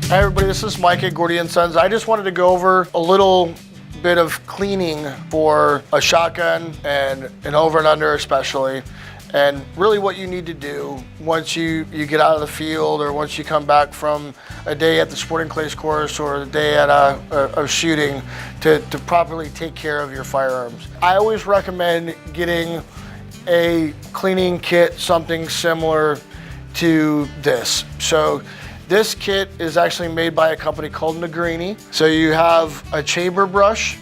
Hi everybody, this is Mike at Gordy and Sons. I just wanted to go over a little bit of cleaning for a shotgun and an over and under especially, and really what you need to do once you get out of the field or once you come back from a day at the sporting clays course or a day at a shooting to properly take care of your firearms. I always recommend getting a cleaning kit, something similar to this. So this kit is actually made by a company called Negrini. So you have a chamber brush.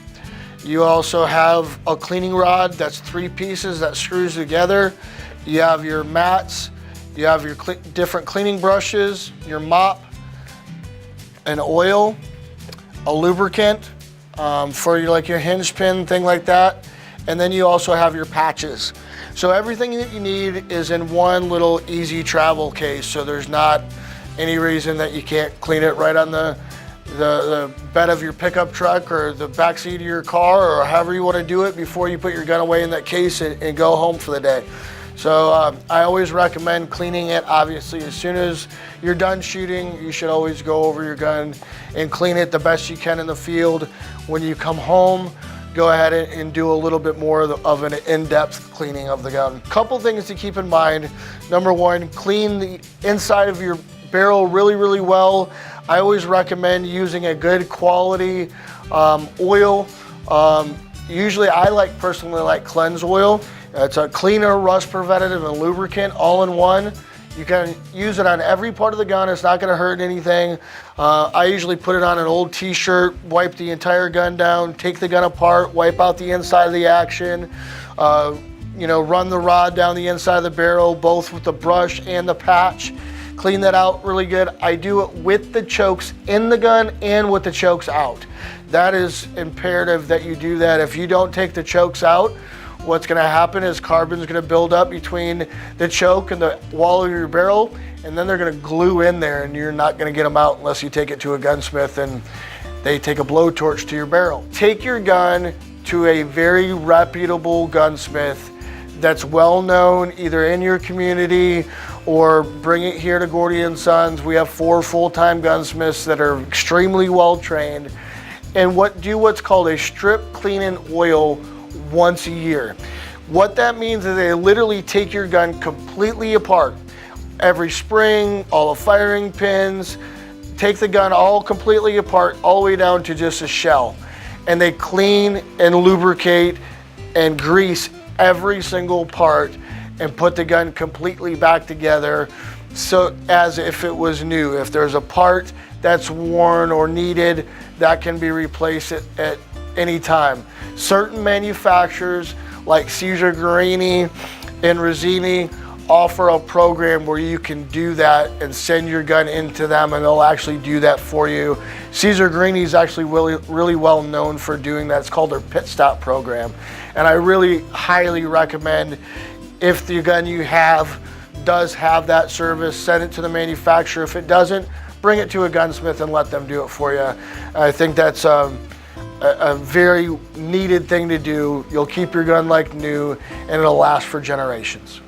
You also have a cleaning rod that's 3 pieces that screws together. You have your mats. You have your different cleaning brushes, your mop, an oil, a lubricant for your hinge pin, thing like that. And then you also have your patches. So everything that you need is in one little easy travel case. So there's not any reason that you can't clean it right on the bed of your pickup truck or the back seat of your car, or however you want to do it before you put your gun away in that case and go home for the day. So I always recommend cleaning it. Obviously, as soon as you're done shooting, you should always go over your gun and clean it the best you can in the field. When you come home, go ahead and do a little bit more of an in-depth cleaning of the gun. Couple things to keep in mind. Number one, clean the inside of your barrel really well. I always recommend using a good quality oil. Usually I personally like cleanse oil. It's a cleaner, rust preventative, and lubricant all in one. You can use it on every part of the gun. It's not going to hurt anything. I usually put it on an old t-shirt, wipe the entire gun down, take the gun apart, wipe out the inside of the action, run the rod down the inside of the barrel, both with the brush and the patch. Clean that out really good. I do it with the chokes in the gun and with the chokes out. That is imperative that you do that. If you don't take the chokes out, what's going to happen is carbon's going to build up between the choke and the wall of your barrel, and then they're going to glue in there, and you're not going to get them out unless you take it to a gunsmith and they take a blowtorch to your barrel. Take your gun to a very reputable gunsmith that's well known either in your community, or bring it here to Gordy and Sons. We have 4 full-time gunsmiths that are extremely well trained, and do what's called a strip clean and oil once a year. What that means is they literally take your gun completely apart. Every spring, all the firing pins, take the gun all completely apart, all the way down to just a shell. And they clean and lubricate and grease every single part and put the gun completely back together, so as if it was new. If there's a part that's worn or needed, that can be replaced at any time. Certain manufacturers like Caesar Guarini and Rosini offer a program where you can do that and send your gun into them, and they'll actually do that for you. Caesar Guarini is actually really well known for doing that. It's called their pit stop program, and I really highly recommend, if the gun you have does have that service, send it to the manufacturer. If it doesn't, bring it to a gunsmith and let them do it for you. I think that's a very needed thing to do. You'll keep your gun like new, and it'll last for generations.